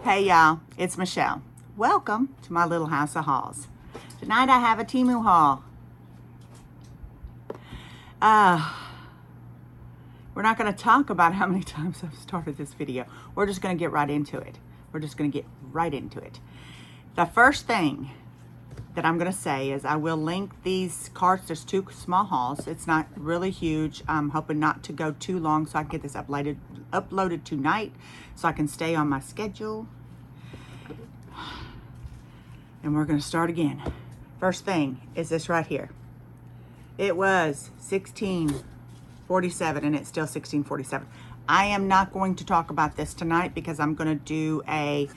Hey y'all, it's Michelle. Welcome to my little house of hauls. Tonight I have a Temu haul. We're not going to talk about how many times I've started this video. We're just going to get right into it. The first thing that I'm going to say is I will link these carts. There's two small hauls. It's not really huge. I'm hoping not to go too long so I can get this uploaded tonight so I can stay on my schedule. And we're going to start again. First thing is this right here. It was $16.47 and it's still $16.47. I am not going to talk about this tonight because I'm going to do a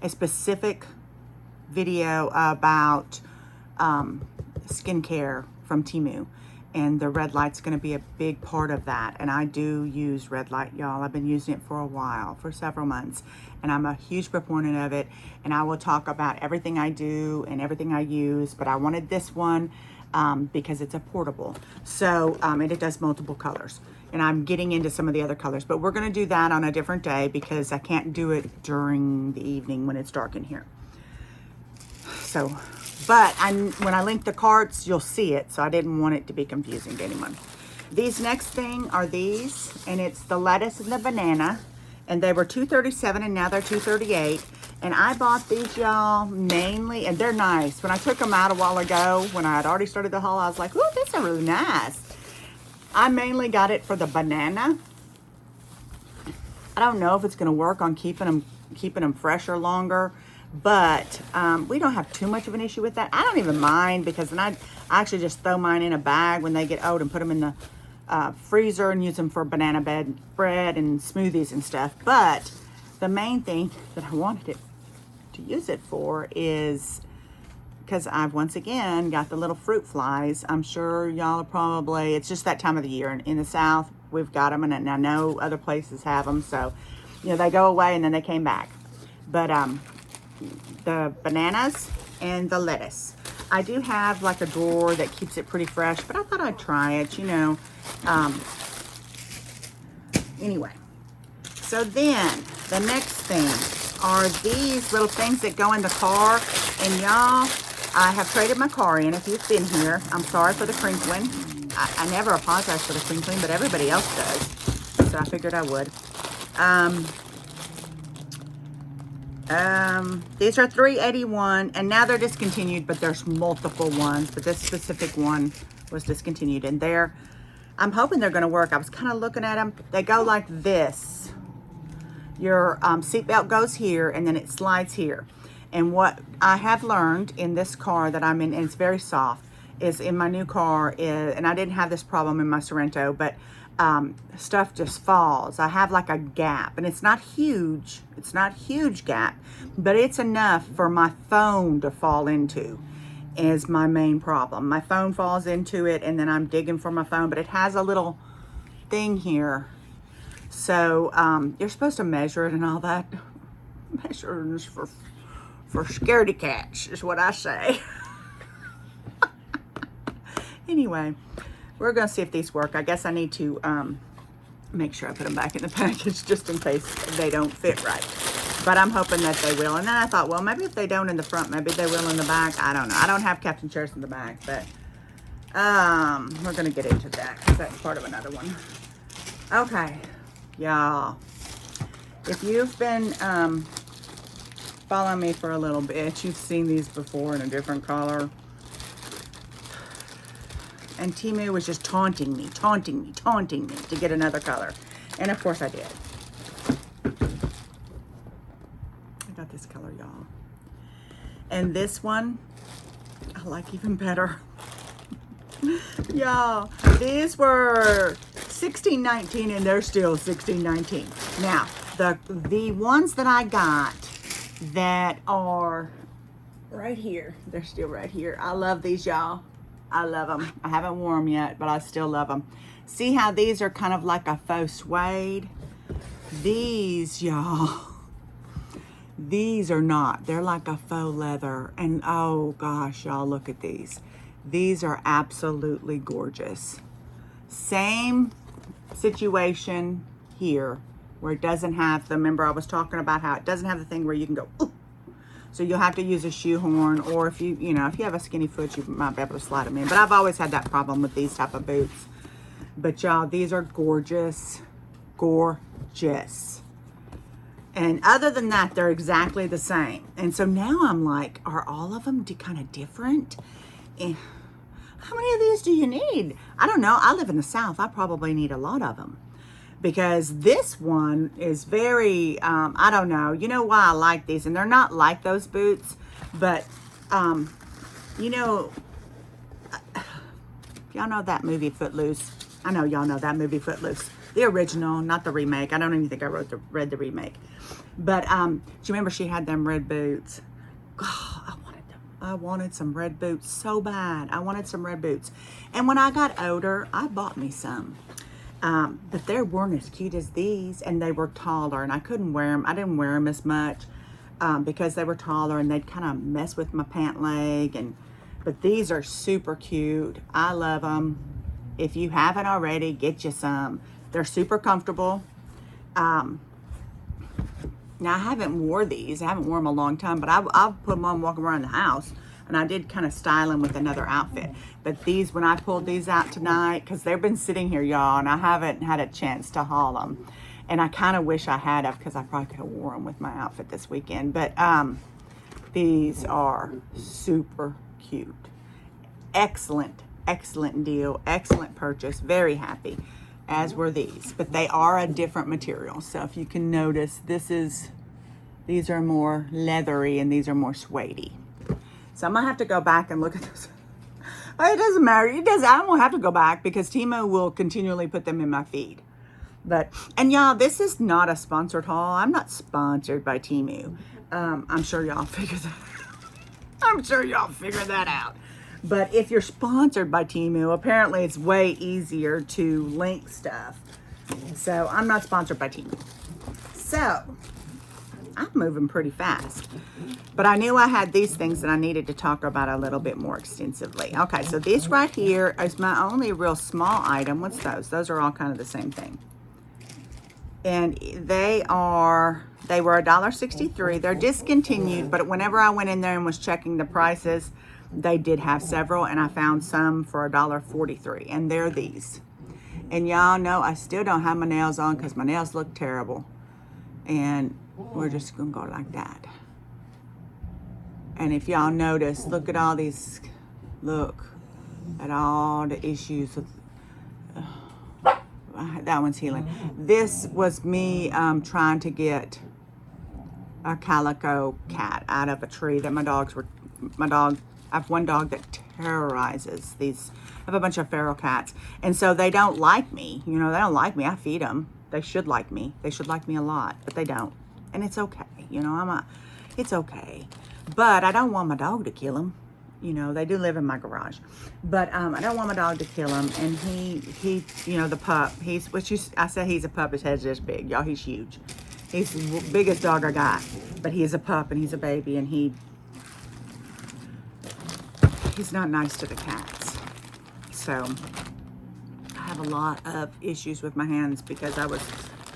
specific video about skincare from Temu, and the red light's going to be a big part of that. And I do use red light, y'all. I've been using it for a while, for several months, and I'm a huge proponent of it. And I will talk about everything I do and everything I use, but I wanted this one because it's a portable, so and it does multiple colors, and I'm getting into some of the other colors, but we're going to do that on a different day because I can't do it during the evening when it's dark in here. So, but when I link the carts, you'll see it, so I didn't want it to be confusing to anyone. These next thing are these, and it's the lettuce and the banana, and they were $2.37 and now they're $2.38. And I bought these, y'all, mainly, and they're nice. When I took them out a while ago, when I had already started the haul, I was like, ooh, these are really nice. I mainly got it for the banana. I don't know if it's going to work on keeping them fresher longer, but we don't have too much of an issue with that. I don't even mind because then I actually just throw mine in a bag when they get old and put them in the freezer and use them for banana bread and smoothies and stuff. But the main thing that I wanted it to use it for is because I've once again got the little fruit flies. I'm sure y'all are probably, it's just that time of the year. In the South, we've got them, and I know other places have them. So, you know, they go away and then they came back. But the bananas and the lettuce. I do have like a drawer that keeps it pretty fresh, but I thought I'd try it, you know. Anyway, so then the next thing are these little things that go in the car. And y'all, I have traded my car in. If you've been here, I'm sorry for the crinkling. I never apologize for the crinkling, but everybody else does. So I figured I would. These are $3.81, and now they're discontinued, but there's multiple ones. But this specific one was discontinued, and I'm hoping they're going to work. I was kind of looking at them. They go like this. Your seatbelt goes here, and then it slides here. And what I have learned in this car that I'm in, and it's very soft, is in my new car, and I didn't have this problem in my Sorrento, but stuff just falls. I have like a gap, and it's not huge. It's not huge gap, but it's enough for my phone to fall into is my main problem. My phone falls into it, and then I'm digging for my phone, but it has a little thing here. So you're supposed to measure it and all that. Measures for scaredy cats is what I say. Anyway, we're going to see if these work. I guess I need to make sure I put them back in the package just in case they don't fit right. But I'm hoping that they will. And then I thought, well, maybe if they don't in the front, maybe they will in the back. I don't know. I don't have captain chairs in the back, but we're going to get into that because that's part of another one. Okay, y'all. If you've been following me for a little bit, you've seen these before in a different color. And Temu was just taunting me to get another color. And of course I did. I got this color, y'all. And this one, I like even better. Y'all, these were $16.19 and they're still $16.19. Now, the ones that I got that are right here, they're still right here. I love these, y'all. I love them. I haven't worn them yet, but I still love them. See how these are kind of like a faux suede? These, y'all, these are not. They're like a faux leather. And oh gosh, y'all, look at these. These are absolutely gorgeous. Same situation here where it doesn't have the, remember I was talking about how it doesn't have the thing where you can go, ooh. So you'll have to use a shoehorn, or if you know, if you have a skinny foot, you might be able to slide them in. But I've always had that problem with these type of boots. But y'all, these are gorgeous, gorgeous. And other than that, they're exactly the same. And so now I'm like, are all of them kind of different? And how many of these do you need? I don't know. I live in the South. I probably need a lot of them. Because this one is very, I don't know. You know why I like these? And they're not like those boots. But, you know, y'all know that movie Footloose. I know y'all know that movie Footloose. The original, not the remake. I don't even think I read the remake. But do you remember she had them red boots? God, I wanted them. I wanted some red boots so bad. I wanted some red boots. And when I got older, I bought me some. But they weren't as cute as these, and they were taller, and I couldn't wear them. I didn't wear them as much because they were taller, and they'd kind of mess with my pant leg. But these are super cute. I love them. If you haven't already, get you some. They're super comfortable. Now, I haven't wore these. I haven't worn them a long time, but I'll put them on walking around the house. And I did kind of style them with another outfit. But these, when I pulled these out tonight, because they've been sitting here, y'all, and I haven't had a chance to haul them. And I kind of wish I had them, because I probably could have worn them with my outfit this weekend. But these are super cute. Excellent, excellent deal. Excellent purchase. Very happy, as were these. But they are a different material. So if you can notice, these are more leathery and these are more suede-y. So I'm gonna have to go back and look at this. It doesn't matter. I don't have to go back because Temu will continually put them in my feed. And y'all, this is not a sponsored haul. I'm not sponsored by Temu. I'm sure y'all figure that out. But if you're sponsored by Temu, apparently it's way easier to link stuff. So I'm not sponsored by Temu. So I'm moving pretty fast. But I knew I had these things that I needed to talk about a little bit more extensively. Okay, so this right here is my only real small item. What's those? Those are all kind of the same thing. And they were $1.63. They're discontinued, but whenever I went in there and was checking the prices, they did have several, and I found some for $1.43, and they're these. And y'all know I still don't have my nails on because my nails look terrible. And we're just gonna go like that. And if y'all notice, look at all these, look at all the issues with, that one's healing. This was me trying to get a calico cat out of a tree that I have one dog that terrorizes these. I have a bunch of feral cats. And so they don't like me. You know, they don't like me. I feed them. They should like me. They should like me a lot, but they don't. And it's okay. You know, it's okay. But I don't want my dog to kill him. You know, they do live in my garage. But I don't want my dog to kill him. And he you know, the pup, I say he's a pup, his head's this big. Y'all, he's huge. He's the biggest dog I got. But he's a pup and he's a baby, and he's not nice to the cats. So I have a lot of issues with my hands because I was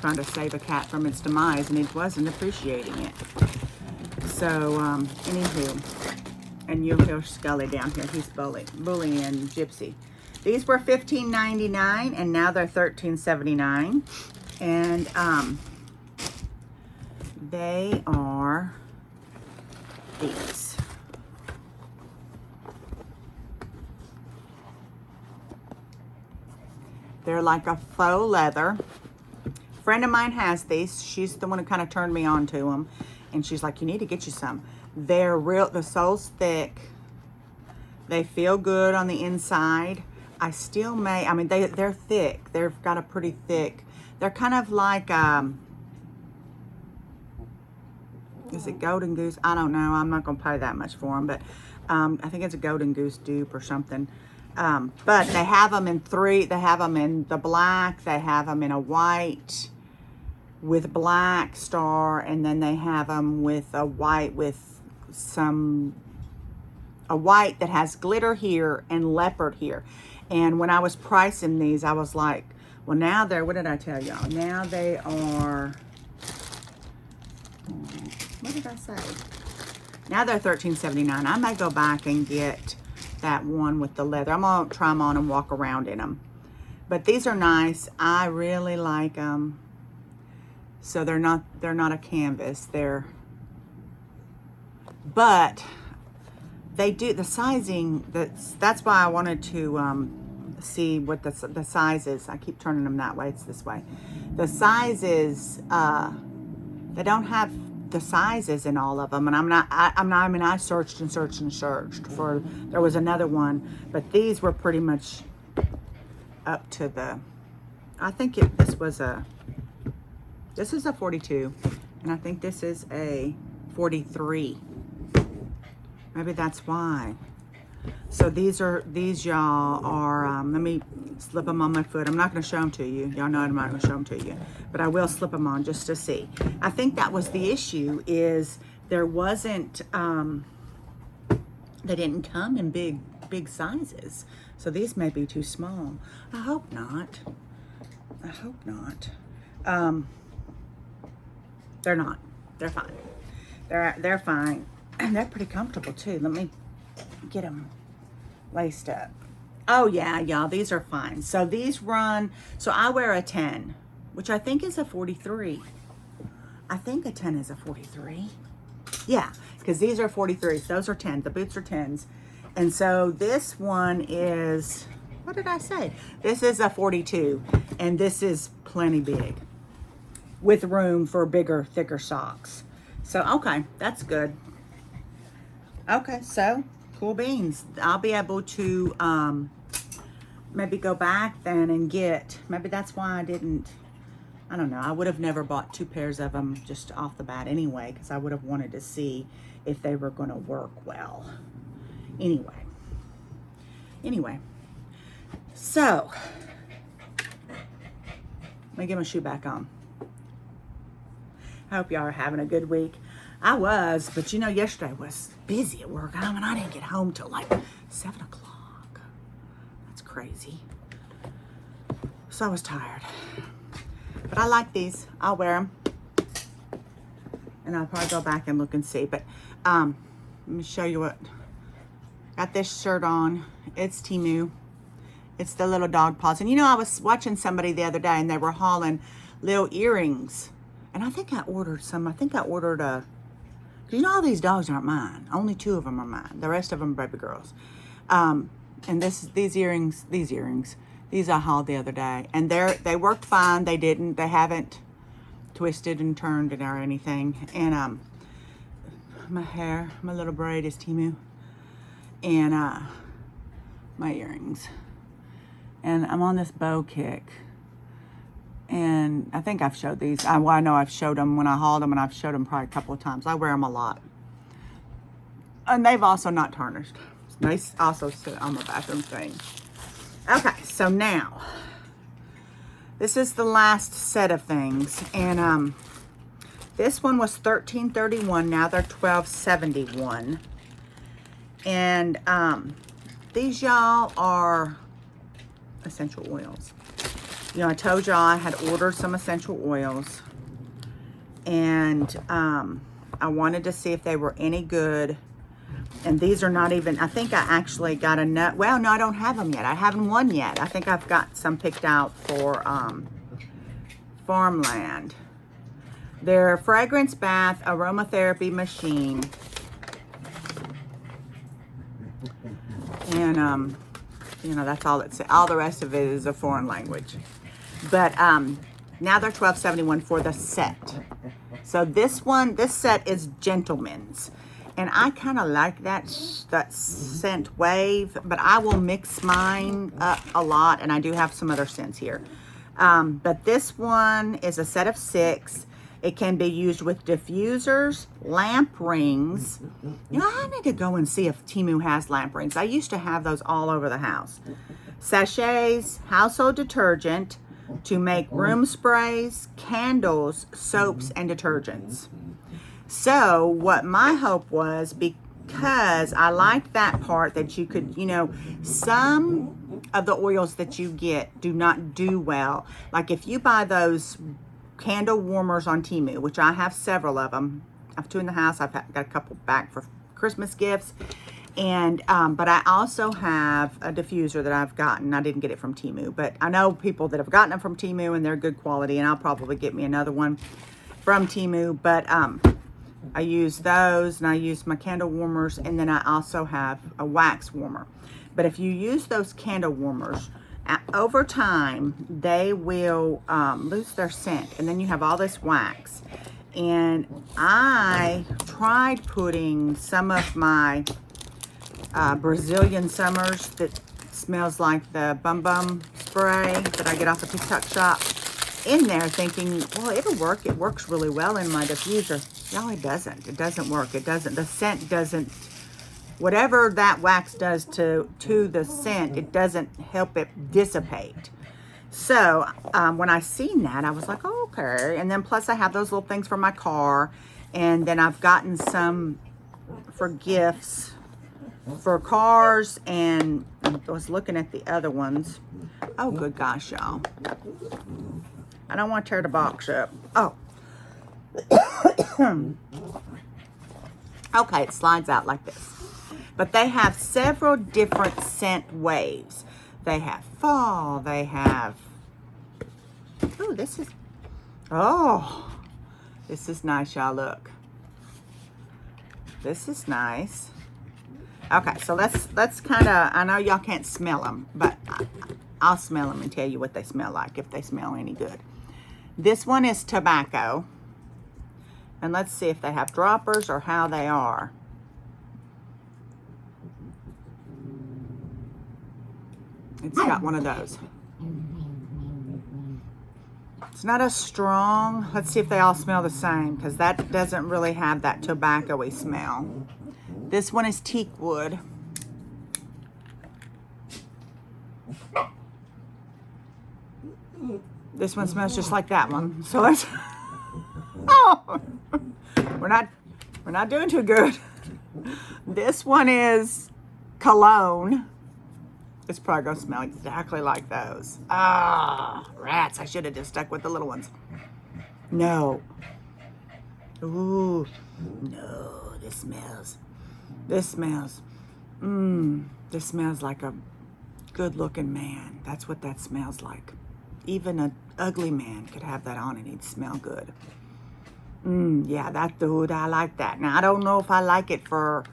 trying to save a cat from its demise and it wasn't appreciating it. So, anywho, and you'll hear Scully down here. He's bullying Gypsy. These were $15.99 and now they're $13.79. And they are these. They're like a faux leather. A friend of mine has these. She's the one who kind of turned me on to them. And she's like, you need to get you some. They're real, the sole's thick. They feel good on the inside. I still may, I mean, they're thick. They've got a pretty thick, they're kind of like, is it Golden Goose? I don't know. I'm not going to pay that much for them, but I think it's a Golden Goose dupe or something. But they have them in three. They have them in the black. They have them in a white with black star, and then they have them with a white with a white that has glitter here and leopard here. And when I was pricing these, I was like, Well, now they're, what did I tell y'all? Now they are, what did I say? Now they're $13.79. I may go back and get that one with the leather. I'm gonna try them on and walk around in them. But these are nice. I really like them. So they're not a canvas. But they do the sizing. That's why I wanted to see what the size is. I keep turning them that way. It's this way. The sizes. They don't have the sizes in all of them, and I mean, I searched and searched and searched for. There was another one, but these were pretty much up to the. I think this is a 42, and I think this is a 43. Maybe that's why. So these y'all are, let me slip them on my foot. I'm not going to show them to you. Y'all know I'm not going to show them to you. But I will slip them on just to see. I think that was the issue, is there wasn't, they didn't come in big sizes. So these may be too small. I hope not. I hope not. They're not. They're fine. They're fine. And they're pretty comfortable too. Let me get them laced up. Oh yeah, y'all, these are fine. So these run, so I wear a 10, which I think is a 43. I think a 10 is a 43. Yeah, because these are 43s. Those are 10s. The boots are 10s. And so this one is, what did I say? This is a 42, and this is plenty big with room for bigger, thicker socks. So, okay, that's good. Okay, so cool beans. I'll be able to maybe go back then and get, maybe that's why I didn't, I don't know. I would have never bought 2 pairs of them just off the bat anyway, because I would have wanted to see if they were going to work well. Anyway, so let me get my shoe back on. I hope y'all are having a good week. I was, but you know, yesterday was busy at work. I mean, I didn't get home till like 7 o'clock. That's crazy. So I was tired. But I like these. I'll wear them. And I'll probably go back and look and see. But let me show you what. Got this shirt on. It's Temu. It's the little dog paws. And you know, I was watching somebody the other day and they were hauling little earrings. And I think I ordered some. I think I ordered a, you know, all these dogs aren't mine. Only 2 of them are mine. The rest of them are baby girls. And these earrings, these I hauled the other day. And they worked fine. They haven't twisted and turned it or anything. And my hair, my little braid is Temu. And my earrings. And I'm on this bow kick. And I think I've showed these. I know I've showed them when I hauled them, and I've showed them probably a couple of times. I wear them a lot. And they've also not tarnished. They also sit on the bathroom thing. Okay, so now, this is the last set of things. And this one was $13.31. Now they're $12.71. And these, y'all, are essential oils. You know, I told y'all I had ordered some essential oils, and I wanted to see if they were any good. And these are not even, I think I actually got a nut. Well, no, I don't have them yet. I haven't won yet. I think I've got some picked out for farmland. They're fragrance bath aromatherapy machine. And, you know, that's all it's, all the rest of it is a foreign language. But now they're $12.71 for the set. So this set is Gentleman's. And I kind of like that scent wave, but I will mix mine up a lot, and I do have some other scents here. But this one is a set of 6. It can be used with diffusers, lamp rings. You know, I need to go and see if Temu has lamp rings. I used to have those all over the house. Sachets, household detergent to make room sprays, candles, soaps, and detergents. So what my hope was, because I liked that part that you could, you know, some of the oils that you get do not do well. Like if you buy those candle warmers on Temu, which I have several of them. I have 2 in the house. I've got a couple back for Christmas gifts. And, but I also have a diffuser that I've gotten. I didn't get it from Temu, but I know people that have gotten them from Temu and they're good quality, and I'll probably get me another one from Temu. But I use those, and I use my candle warmers, and then I also have a wax warmer. But if you use those candle warmers, over time, they will lose their scent, and then you have all this wax. And I tried putting some of my Brazilian Summers that smells like the Bum Bum spray that I get off the TikTok shop in there, thinking, well, it'll work. It works really well in my diffuser. No, it doesn't. It doesn't work. It doesn't. The scent doesn't. Whatever that wax does to the scent, it doesn't help it dissipate. So when I seen that, I was like, oh, okay. And then plus I have those little things for my car, and then I've gotten some for gifts for cars, and I was looking at the other ones. Oh, good gosh, y'all. I don't want to tear the box up. Oh. Okay, it slides out like this. But they have several different scent waves. They have fall. They have... Oh, this is... Oh, this is nice, y'all. Look. This is nice. Okay, so let's kind of... I know y'all can't smell them, but I'll smell them and tell you what they smell like, if they smell any good. This one is tobacco. And let's see if they have droppers or how they are. It's got one of those. It's not as strong. Let's see if they all smell the same, because that doesn't really have that tobacco-y smell. This one is teak wood. This one smells just like that one. So let's... Oh, we're not doing too good. This one is cologne. It's probably gonna smell exactly like those. Ah, rats! I should have just stuck with the little ones. No. Ooh, no. This smells. This smells like a good-looking man. That's what that smells like. Even an ugly man could have that on and he'd smell good. Yeah, that dude, I like that. Now, I don't know if I like it for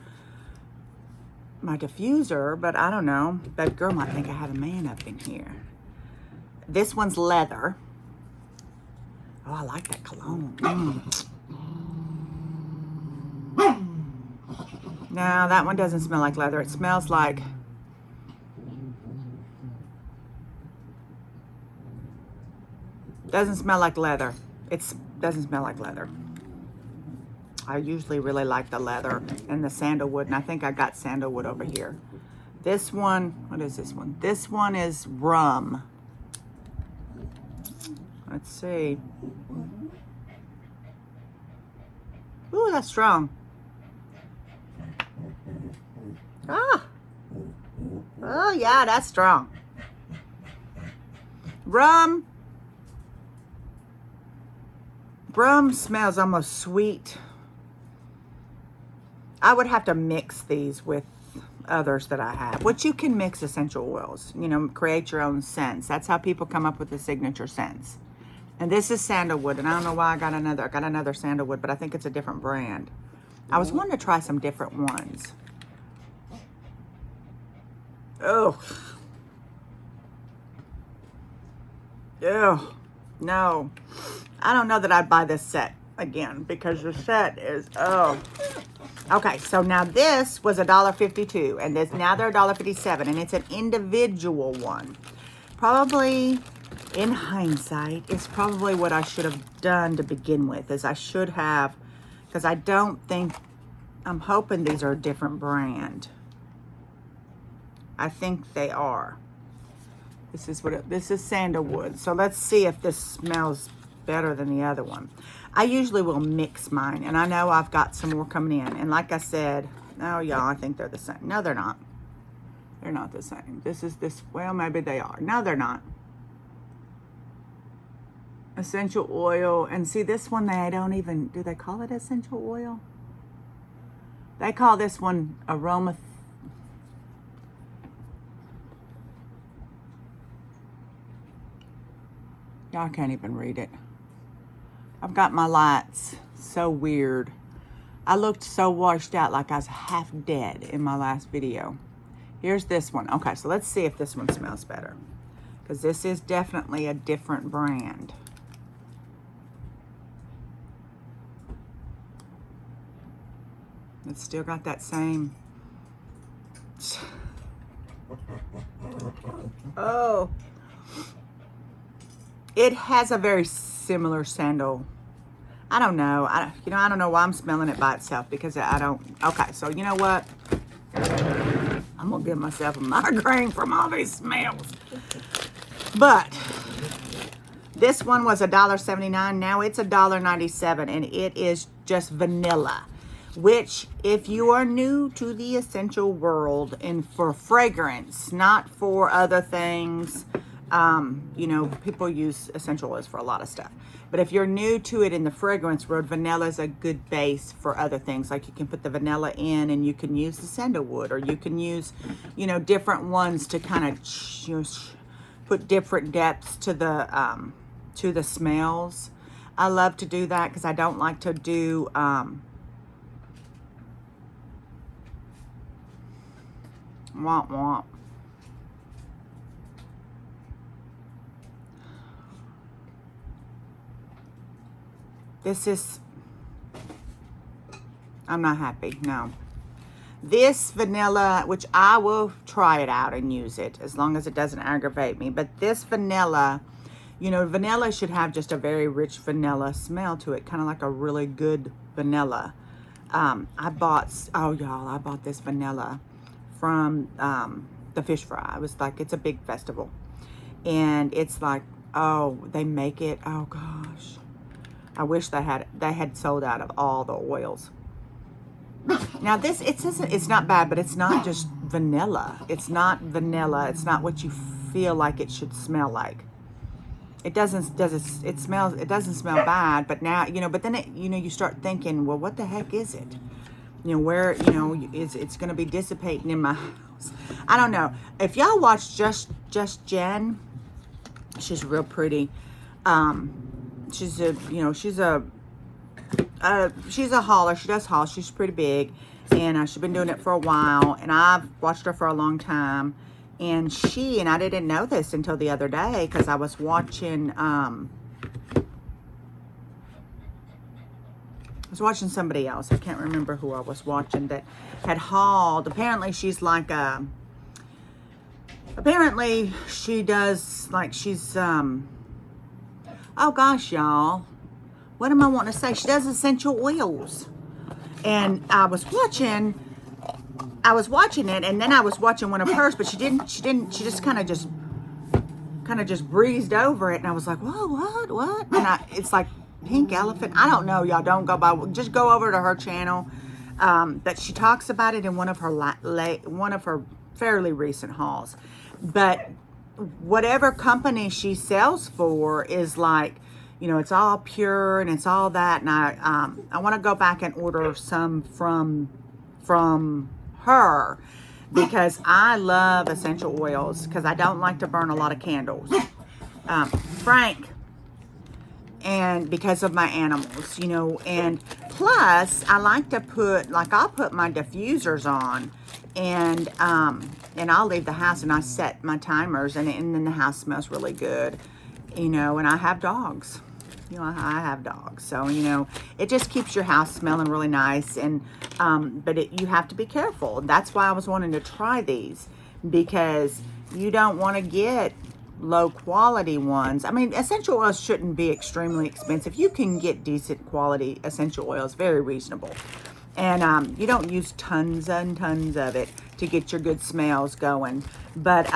my diffuser, but I don't know. That girl might think I have a man up in here. This one's leather. Oh, I like that cologne. No, that one doesn't smell like leather. It smells like... Doesn't smell like leather. It doesn't smell like leather. I usually really like the leather and the sandalwood, and I think I got sandalwood over here. This one, what is this one? This one is rum. Let's see. Ooh, that's strong. Ah. Oh, yeah, that's strong. Rum. Rum smells almost sweet. I would have to mix these with others that I have, which you can mix essential oils, you know, create your own scents. That's how people come up with the signature scents. And this is sandalwood, and I don't know why I got another sandalwood, but I think it's a different brand. I was wanting to try some different ones. Oh. Ew. No. I don't know that I'd buy this set again, because the set is, oh. Okay, so now this was $1.52, and this now they're $1.57, and it's an individual one. Probably, in hindsight, it's probably what I should have done to begin with, is I should have, because I don't think, I'm hoping these are a different brand. I think they are. This is this is sandalwood. So let's see if this smells better than the other one. I usually will mix mine, and I know I've got some more coming in. And like I said, oh y'all, I think they're the same. No, they're not. They're not the same. This is this, well, maybe they are. No, they're not. Essential oil. And see, this one, they don't even, do they call it essential oil? They call this one aroma. Y'all can't even read it. I've got my lights so weird. I looked so washed out, like I was half dead in my last video. Here's this one. Okay, so let's see if this one smells better, because this is definitely a different brand. It's still got that same. Oh. It has a very similar sandal. I don't know. I don't know why I'm smelling it by itself, because I don't. Okay, so you know what? I'm gonna give myself a migraine from all these smells. But this one was $1.79. Now it's $1.97, and it is just vanilla. Which, if you are new to the essential world and for fragrance, not for other things, you know, people use essential oils for a lot of stuff. But if you're new to it in the fragrance world, vanilla is a good base for other things. Like you can put the vanilla in, and you can use the sandalwood, or you can use, you know, different ones to kind of put different depths to the smells. I love to do that because I don't like to do womp womp. This is, I'm not happy, no. This vanilla, which I will try it out and use it as long as it doesn't aggravate me. But this vanilla, you know, vanilla should have just a very rich vanilla smell to it, kind of like a really good vanilla. I bought this vanilla from the fish fry. It was like, it's a big festival. And it's like, oh, they make it, oh gosh. I wish they had sold out of all the oils. Now this, it's not bad, but it's not just vanilla. It's not vanilla. It's not what you feel like it should smell like. It doesn't smell bad, but now, you know, but then it, you know, you start thinking, well, what the heck is it? You know, where, you know, it's going to be dissipating in my house. I don't know. If y'all watch Just Jen, she's real pretty. She's a, you know, she's a hauler. She does haul. She's pretty big, and she's been doing it for a while, and I've watched her for a long time. And I didn't know this until the other day, because I was watching somebody else. I can't remember who I was watching that had hauled. Apparently she's like apparently she does, like, she's oh gosh, y'all, what am I wanting to say? She does essential oils. And I was watching it, and then I was watching one of hers, but she just kind of just breezed over it, and I was like, whoa, what? And it's like Pink Elephant. I don't know, y'all. Don't go by. Just go over to her channel. But she talks about it in one of her fairly recent hauls. But whatever company she sells for is like, you know, it's all pure and it's all that. And I want to go back and order some from her, because I love essential oils, because I don't like to burn a lot of candles. Frank, and because of my animals, you know, and plus I like to put, like, I'll put my diffusers on, and I'll leave the house and I set my timers, and then the house smells really good, you know. And I have dogs, you know, I have dogs, so, you know, it just keeps your house smelling really nice. And but you have to be careful. That's why I was wanting to try these, because you don't want to get low quality ones. I mean, essential oils shouldn't be extremely expensive. You can get decent quality essential oils, very reasonable. And you don't use tons and tons of it to get your good smells going. But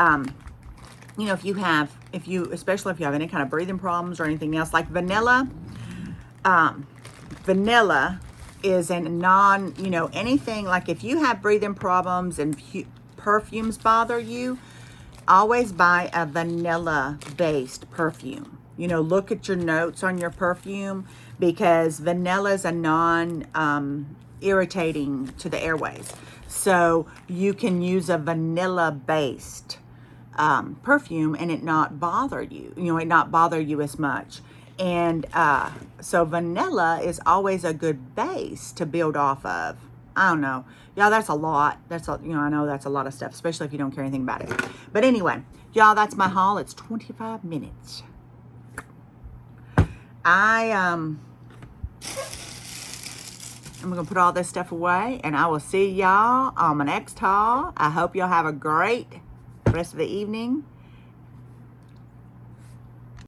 you know, especially if you have any kind of breathing problems or anything else, like vanilla, vanilla is a you know, anything, like if you have breathing problems and perfumes bother you, always buy a vanilla-based perfume. You know, look at your notes on your perfume, because vanilla is a irritating to the airways. So you can use a vanilla-based perfume and it not bother you. You know, it not bother you as much. And so vanilla is always a good base to build off of. I don't know. Y'all, that's a lot. I know that's a lot of stuff, especially if you don't care anything about it. But anyway, y'all, that's my haul. It's 25 minutes. I'm going to put all this stuff away, and I will see y'all on my next haul. I hope y'all have a great rest of the evening.